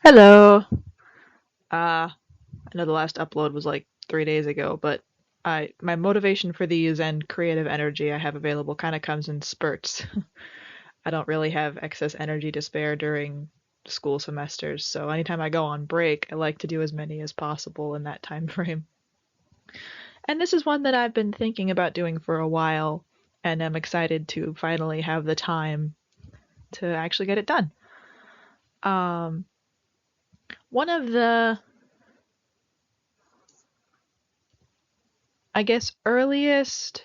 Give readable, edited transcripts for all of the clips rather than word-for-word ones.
Hello. I know the last upload was like 3 days ago, but my motivation for these and creative energy I have available kind of comes in spurts. I don't really have excess energy to spare during school semesters, so anytime I go on break, I like to do as many as possible in that time frame. And this is one that I've been thinking about doing for a while, and I'm excited to finally have the time to actually get it done. Um, One of the, I guess, earliest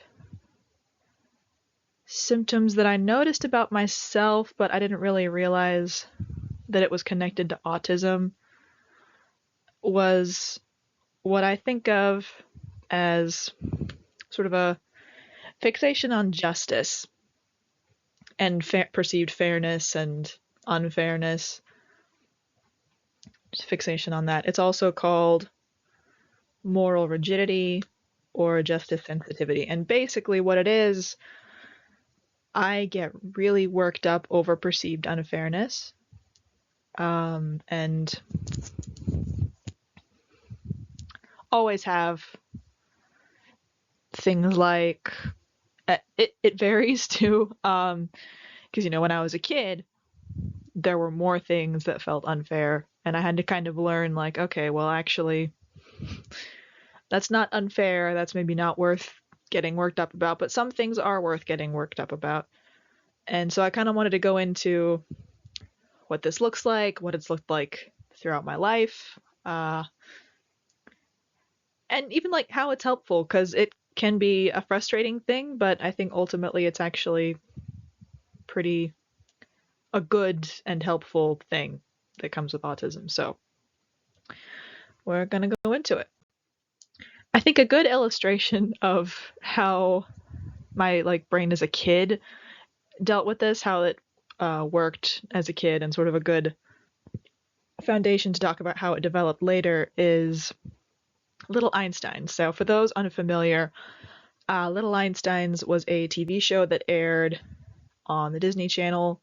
symptoms that I noticed about myself, but I didn't really realize that it was connected to autism, was what I think of as sort of a fixation on justice and perceived fairness and unfairness. Fixation on that. It's also called moral rigidity or justice sensitivity. And basically, what it is, I get really worked up over perceived unfairness. And always have things like it varies too, because when I was a kid there were more things that felt unfair, and I had to kind of learn, like, okay, well, actually that's not unfair, that's maybe not worth getting worked up about, but some things are worth getting worked up about. And so I kind of wanted to go into what this looks like, what it's looked like throughout my life, and even like how it's helpful, because it can be a frustrating thing, but I think ultimately it's actually pretty a good and helpful thing that comes with autism. So we're gonna go into it. I think a good illustration of how my brain as a kid dealt with this, how it worked as a kid, and sort of a good foundation to talk about how it developed later is Little Einstein. So for those unfamiliar, Little Einsteins was a TV show that aired on the Disney Channel.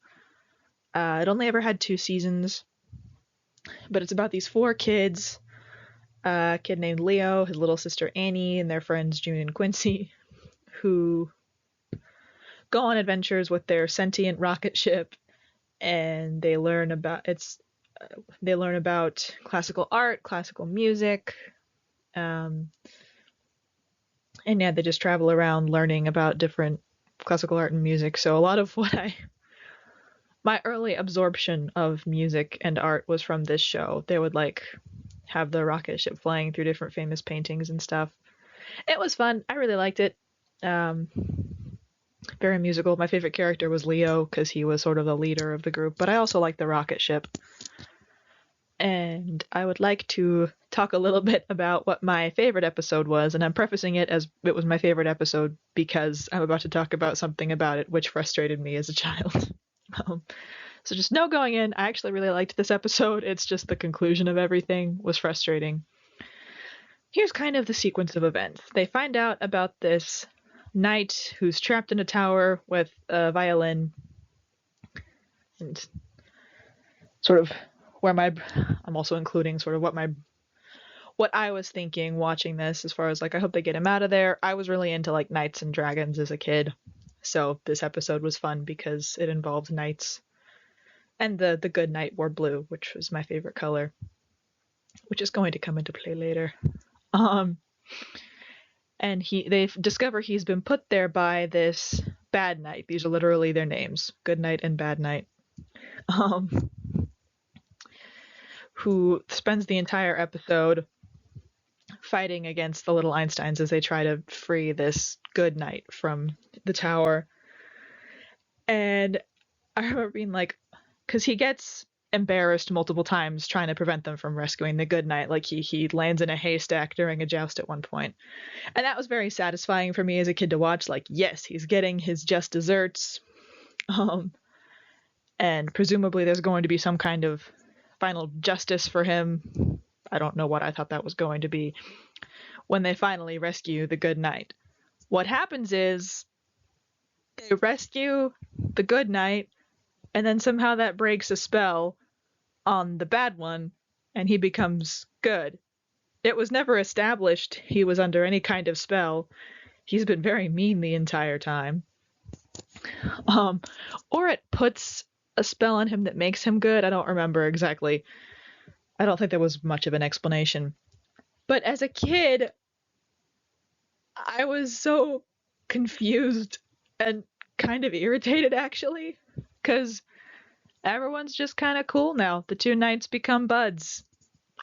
It only ever had 2 seasons, but it's about these four kids, a kid named Leo, his little sister Annie, and their friends June and Quincy, who go on adventures with their sentient rocket ship, and they learn about classical art, classical music, um, and yeah, they just travel around learning about different classical art and music. So a lot of my early absorption of music and art was from this show. They would have the rocket ship flying through different famous paintings and stuff. It was fun. I really liked it. Um, Very musical. My favorite character was Leo because he was sort of the leader of the group, but I also liked the rocket ship. And I would like to talk a little bit about what my favorite episode was, and I'm prefacing it as it was my favorite episode because I'm about to talk about something about it which frustrated me as a child. um, so just no going in. I actually really liked this episode. It's just the conclusion of everything was frustrating. Here's kind of the sequence of events. They find out about this knight who's trapped in a tower with a violin, and sort of where my I'm also including sort of what I was thinking watching this, as far as I hope they get him out of there. I was really into knights and dragons as a kid, so this episode was fun because it involved knights, and the good knight wore blue, which was my favorite color, which is going to come into play later. Um, and they discover he's been put there by this bad knight. These are literally their names: Good Knight and Bad Knight. Um, who spends the entire episode fighting against the little Einsteins as they try to free this good knight from the tower. And I remember being because he gets embarrassed multiple times trying to prevent them from rescuing the good knight. He lands in a haystack during a joust at one point. And that was very satisfying for me as a kid to watch. Yes, he's getting his just desserts. Um, and presumably there's going to be some kind of final justice for him. I don't know what I thought that was going to be when they finally rescue the good knight. What happens is they rescue the good knight, and then somehow that breaks a spell, on the bad one and he becomes good. It was never established he was under any kind of spell. He's been very mean the entire time. Or it puts a spell on him that makes him good. I don't remember exactly. I don't think there was much of an explanation. But as a kid, I was so confused and kind of irritated, actually, because everyone's just kind of cool now. The two knights become buds.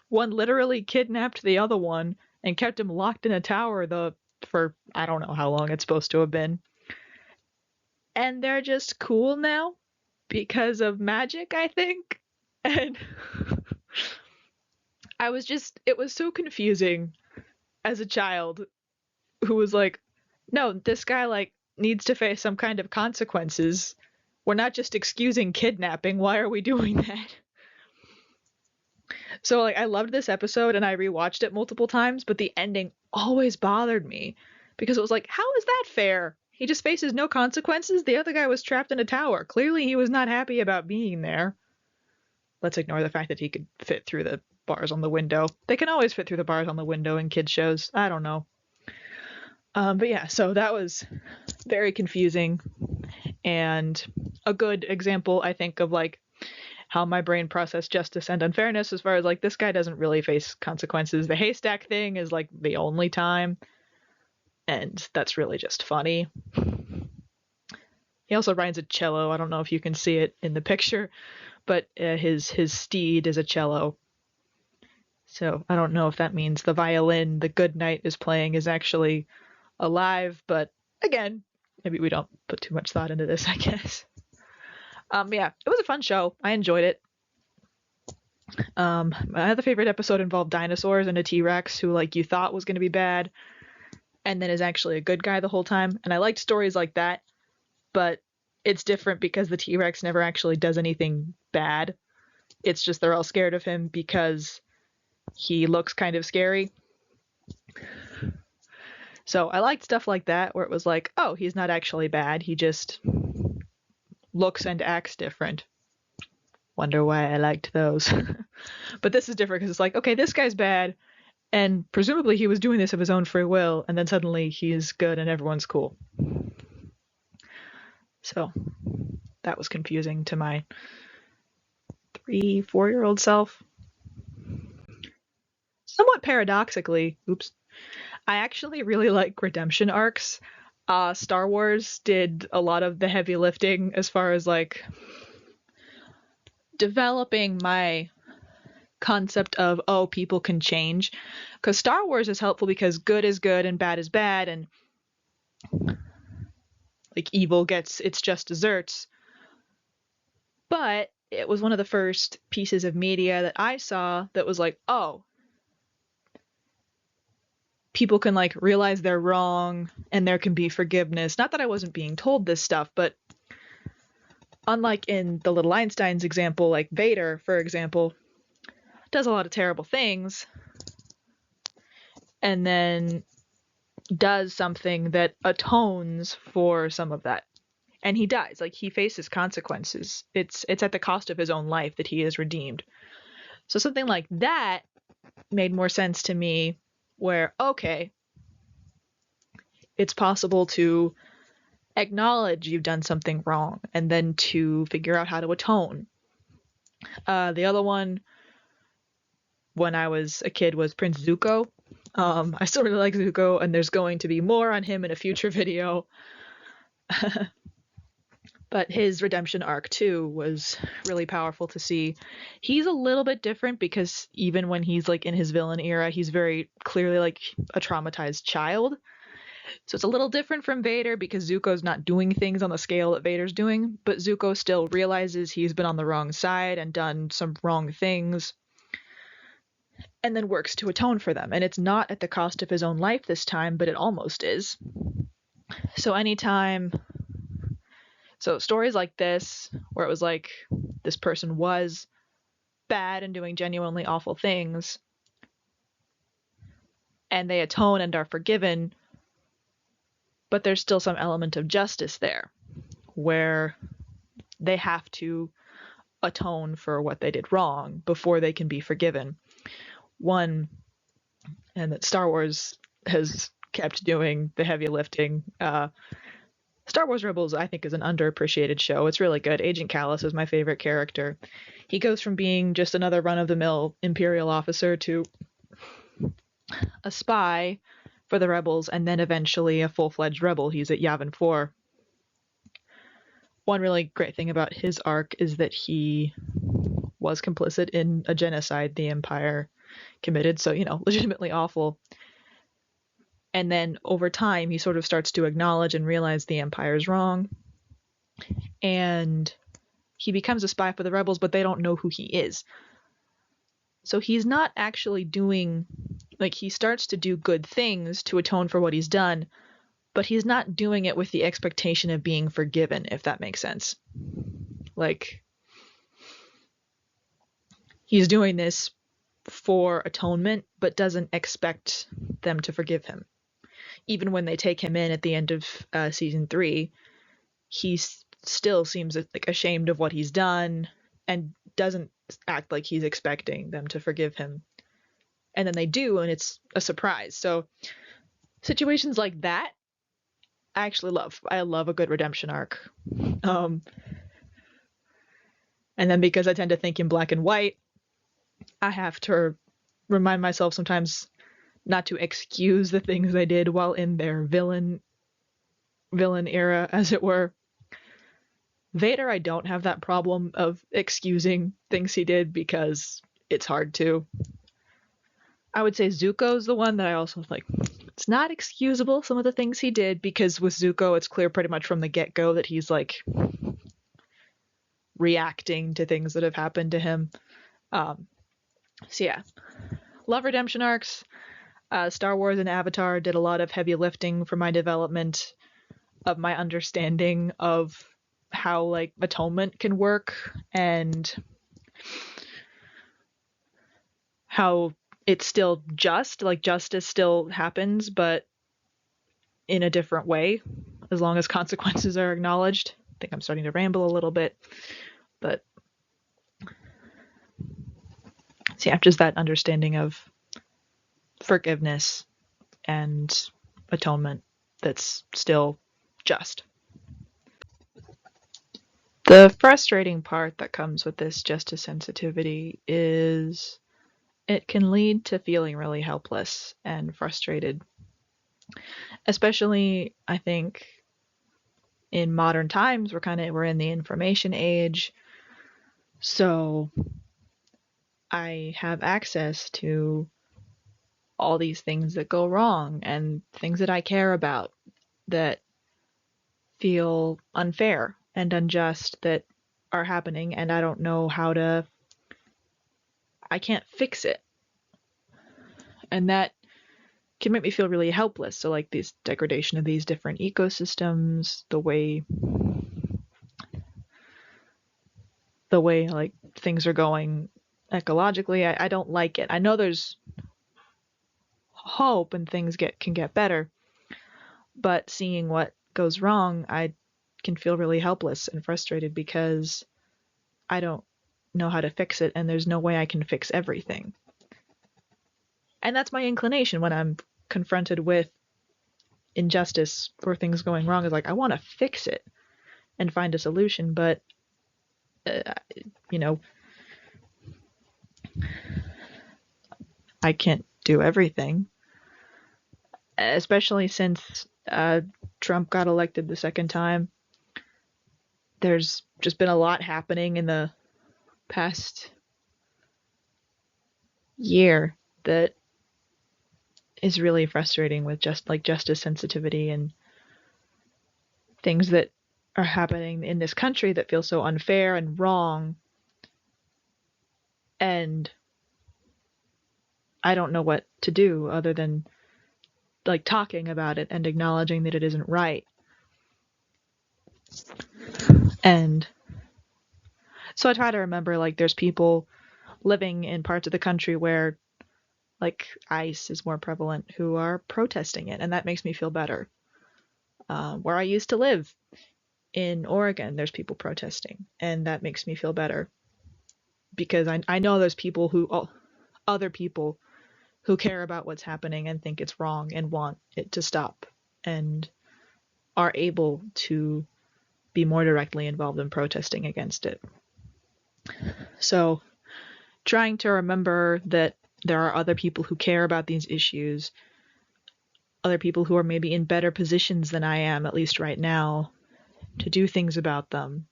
One literally kidnapped the other one and kept him locked in a tower for I don't know how long it's supposed to have been. And they're just cool now because of magic, I think. And it was so confusing as a child who was like, no, this guy like needs to face some kind of consequences. We're not just excusing kidnapping. Why are we doing that? So like I loved this episode and I rewatched it multiple times, but the ending always bothered me because it was like, how is that fair? He just faces no consequences. The other guy was trapped in a tower. Clearly he was not happy about being there. Let's ignore the fact that he could fit through the bars on the window. They can always fit through the bars on the window in kids shows. I don't know. But yeah, so that was very confusing and a good example, I think, of like how my brain processed justice and unfairness as far as like this guy doesn't really face consequences. The haystack thing is like the only time, and that's really just funny. He also rides a cello. I don't know if you can see it in the picture, but his steed is a cello. So I don't know if that means the violin the good knight is playing is actually alive, but again, maybe we don't put too much thought into this, I guess. Yeah, it was a fun show. I enjoyed it. My other favorite episode involved dinosaurs and a T-Rex who like you thought was going to be bad and then is actually a good guy the whole time. And I liked stories like that, but it's different because the T-Rex never actually does anything bad. It's just they're all scared of him because he looks kind of scary. So I liked stuff like that where it was like, oh, he's not actually bad. He just looks and acts different. Wonder why I liked those. But this is different because it's like, okay, this guy's bad, and presumably he was doing this of his own free will, and then suddenly he's good and everyone's cool. So that was confusing to my 3-4-year-old self. Somewhat paradoxically, I actually really like redemption arcs. Star Wars did a lot of the heavy lifting as far as like developing my concept of, oh, people can change. Because Star Wars is helpful because good is good and bad is bad, and like evil gets its just desserts. But it was one of the first pieces of media that I saw that was like, oh, people can like realize they're wrong and there can be forgiveness. Not that I wasn't being told this stuff, but unlike in the Little Einsteins example, like Vader, for example, does a lot of terrible things and then does something that atones for some of that. And he dies. Like, he faces consequences. It's at the cost of his own life that he is redeemed. So something like that made more sense to me, where, okay, it's possible to acknowledge you've done something wrong and then to figure out how to atone. The other one, when I was a kid, was Prince Zuko. I still really like Zuko, and there's going to be more on him in a future video. But his redemption arc, too, was really powerful to see. He's a little bit different because even when he's like in his villain era, he's very clearly like a traumatized child. So it's a little different from Vader because Zuko's not doing things on the scale that Vader's doing, but Zuko still realizes he's been on the wrong side and done some wrong things, and then works to atone for them. And it's not at the cost of his own life this time, but it almost is. So stories like this, where it was like this person was bad and doing genuinely awful things, and they atone and are forgiven, but there's still some element of justice there, where they have to atone for what they did wrong before they can be forgiven. One, and that Star Wars has kept doing the heavy lifting. Star Wars Rebels, I think, is an underappreciated show. It's really good. Agent Kallus is my favorite character. He goes from being just another run-of-the-mill Imperial officer to a spy for the Rebels, and then eventually a full-fledged rebel. He's at Yavin 4. One really great thing about his arc is that he was complicit in a genocide the Empire committed, so, legitimately awful. And then over time, he sort of starts to acknowledge and realize the Empire's wrong. And he becomes a spy for the Rebels, but they don't know who he is. So he's not actually doing, he starts to do good things to atone for what he's done, but he's not doing it with the expectation of being forgiven, if that makes sense. He's doing this for atonement, but doesn't expect them to forgive him. Even when they take him in at the end of season 3, he still seems ashamed of what he's done and doesn't act like he's expecting them to forgive him. And then they do, and it's a surprise. So situations like that, I actually love. I love a good redemption arc. And then because I tend to think in black and white, I have to remind myself sometimes not to excuse the things they did while in their villain era, as it were. Vader, I don't have that problem of excusing things he did because it's hard to. I would say Zuko's the one that I also it's not excusable, some of the things he did, because with Zuko, it's clear pretty much from the get-go that he's reacting to things that have happened to him. So yeah, love redemption arcs. Star Wars and Avatar did a lot of heavy lifting for my development of my understanding of how atonement can work and how it's still just, justice still happens, but in a different way, as long as consequences are acknowledged. I think I'm starting to ramble a little bit, but so yeah, just that understanding of forgiveness and atonement that's still just. The frustrating part that comes with this justice sensitivity is it can lead to feeling really helpless and frustrated. Especially, I think, in modern times, we're in the information age. So I have access to all these things that go wrong and things that I care about that feel unfair and unjust that are happening, and I don't know I can't fix it. And that can make me feel really helpless. So this degradation of these different ecosystems, the way things are going ecologically, I don't like it. I know there's hope and things can get better, but seeing what goes wrong, I can feel really helpless and frustrated because I don't know how to fix it, and there's no way I can fix everything. And that's my inclination when I'm confronted with injustice or things going wrong, is I want to fix it and find a solution, but I can't do everything, especially since Trump got elected the second time. There's just been a lot happening in the past year that is really frustrating, with justice sensitivity and things that are happening in this country that feel so unfair and wrong. And I don't know what to do other than talking about it and acknowledging that it isn't right. And so I try to remember there's people living in parts of the country where ICE is more prevalent who are protesting it, and that makes me feel better. Where I used to live in Oregon, there's people protesting, and that makes me feel better. because I know there's other people who care about what's happening and think it's wrong and want it to stop and are able to be more directly involved in protesting against it. So trying to remember that there are other people who care about these issues, other people who are maybe in better positions than I am, at least right now, to do things about them.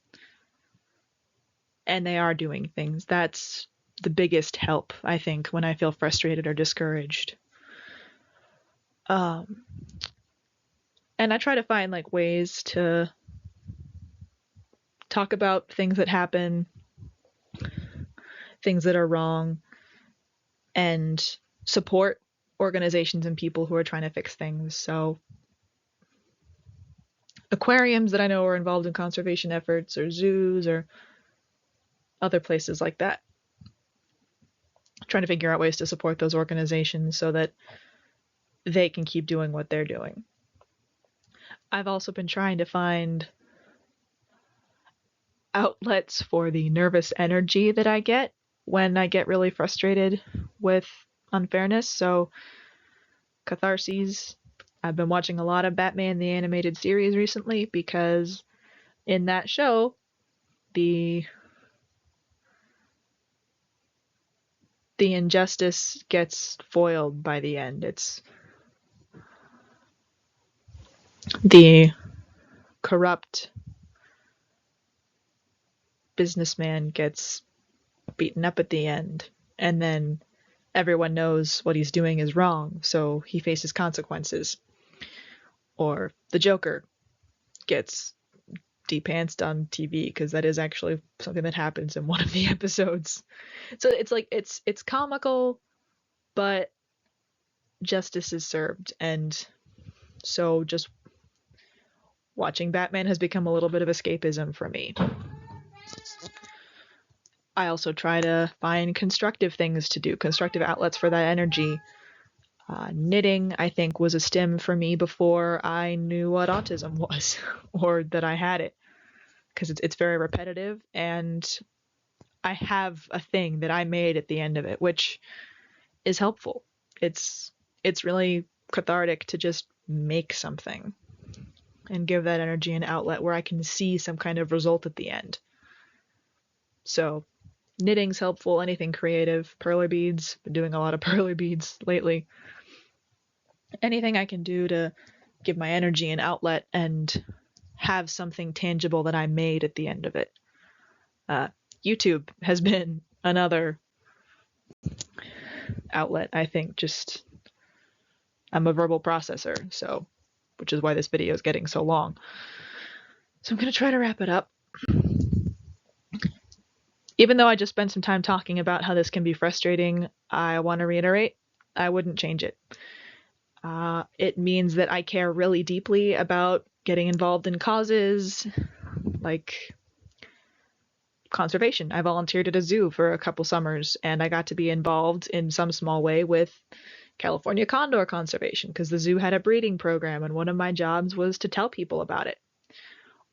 And they are doing things. That's the biggest help, I think, when I feel frustrated or discouraged. And I try to find like ways to talk about things that happen, things that are wrong, and support organizations and people who are trying to fix things. So aquariums that I know are involved in conservation efforts, or zoos, or other places like that. Trying to figure out ways to support those organizations so that they can keep doing what they're doing. I've also been trying to find outlets for the nervous energy that I get when I get really frustrated with unfairness. So catharses. I've been watching a lot of Batman the Animated Series recently because in that show, the injustice gets foiled by the end. It's the corrupt businessman gets beaten up at the end, and then everyone knows what he's doing is wrong, so he faces consequences. Or the Joker gets depantsed on TV, because that is actually something that happens in one of the episodes. So it's like it's comical, but justice is served, and so just watching Batman has become a little bit of escapism for me. I also try to find constructive things to do, constructive outlets for that energy. Knitting, I think, was a stim for me before I knew what autism was or that I had it, because it's very repetitive, and I have a thing that I made at the end of it, which is helpful. It's really cathartic to just make something and give that energy an outlet where I can see some kind of result at the end. So knitting's helpful, anything creative, perler beads, been doing a lot of perler beads lately. Anything I can do to give my energy an outlet and have something tangible that I made at the end of it. YouTube has been another outlet, I think. Just, I'm a verbal processor, so, which is why this video is getting so long. So I'm going to try to wrap it up. Even though I just spent some time talking about how this can be frustrating, I want to reiterate, I wouldn't change it. It means that I care really deeply about getting involved in causes like conservation. I volunteered at a zoo for a couple summers, and I got to be involved in some small way with California condor conservation because the zoo had a breeding program, and one of my jobs was to tell people about it.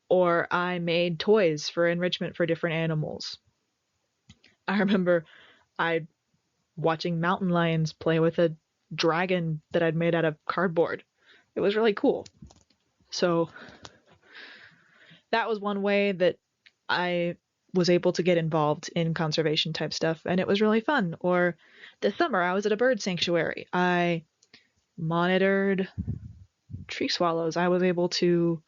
Or I made toys for enrichment for different animals. I remember watching mountain lions play with a dragon that I'd made out of cardboard. It was really cool. So that was one way that I was able to get involved in conservation type stuff, and it was really fun. Or this summer I was at a bird sanctuary. I monitored tree swallows. I was able to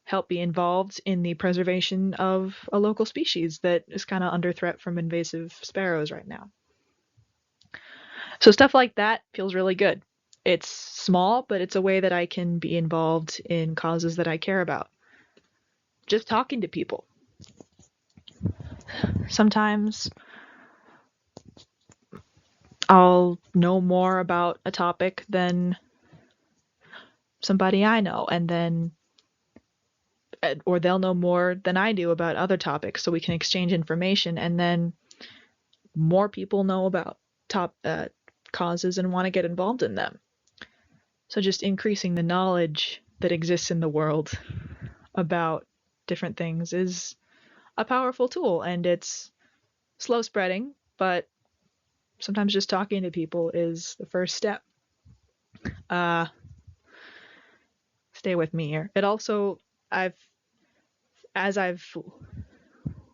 help be involved in the preservation of a local species that is kind of under threat from invasive sparrows right now. So stuff like that feels really good. It's small, but it's a way that I can be involved in causes that I care about. Just talking to people. Sometimes I'll know more about a topic than somebody I know, and then, or they'll know more than I do about other topics, so we can exchange information, and then more people know about causes and want to get involved in them. So just increasing the knowledge that exists in the world about different things is a powerful tool, and it's slow spreading, but sometimes just talking to people is the first step. Stay with me here. It also, as I've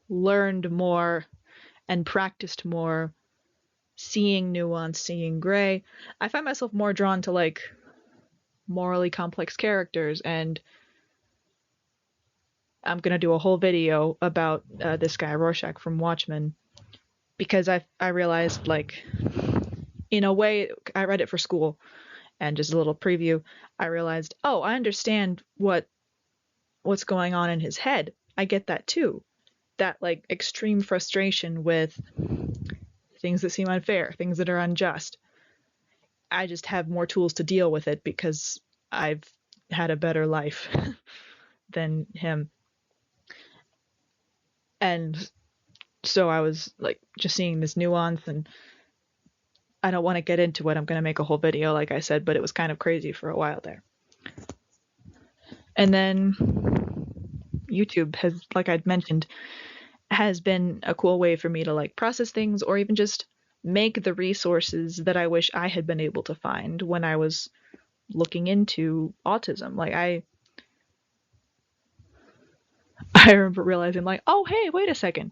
learned more and practiced more, seeing nuance, seeing gray, I find myself more drawn to like morally complex characters, and I'm gonna do a whole video about this guy Rorschach from Watchmen, because I realized, like, in a way, I read it for school, and just a little preview, I realized, oh, I understand what's going on in his head. I get that too. That like extreme frustration with things that seem unfair, things that are unjust. I just have more tools to deal with it because I've had a better life than him. And so I was like just seeing this nuance, and I don't want to get into it. I'm going to make a whole video, like I said, but it was kind of crazy for a while there. And then YouTube has, like I'd mentioned, has been a cool way for me to like process things, or even just make the resources that I wish I had been able to find when I was looking into autism. Like I remember realizing, like, oh hey, wait a second,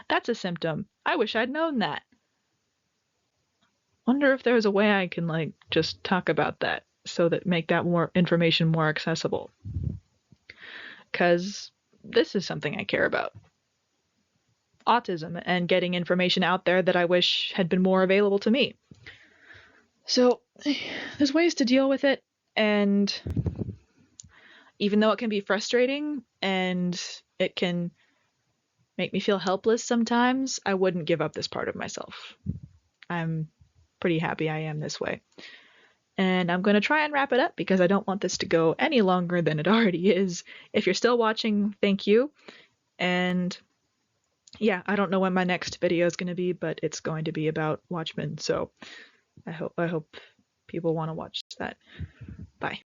that's a symptom. I wish I'd known that. Wonder if there's a way I can like just talk about that so that make that more information more accessible. Because this is something I care about. Autism, and getting information out there that I wish had been more available to me. So there's ways to deal with it, and even though it can be frustrating and it can make me feel helpless sometimes, I wouldn't give up this part of myself. I'm pretty happy I am this way. And I'm going to try and wrap it up because I don't want this to go any longer than it already is. If you're still watching, thank you. And yeah, I don't know when my next video is going to be, but it's going to be about Watchmen. So I hope people want to watch that. Bye.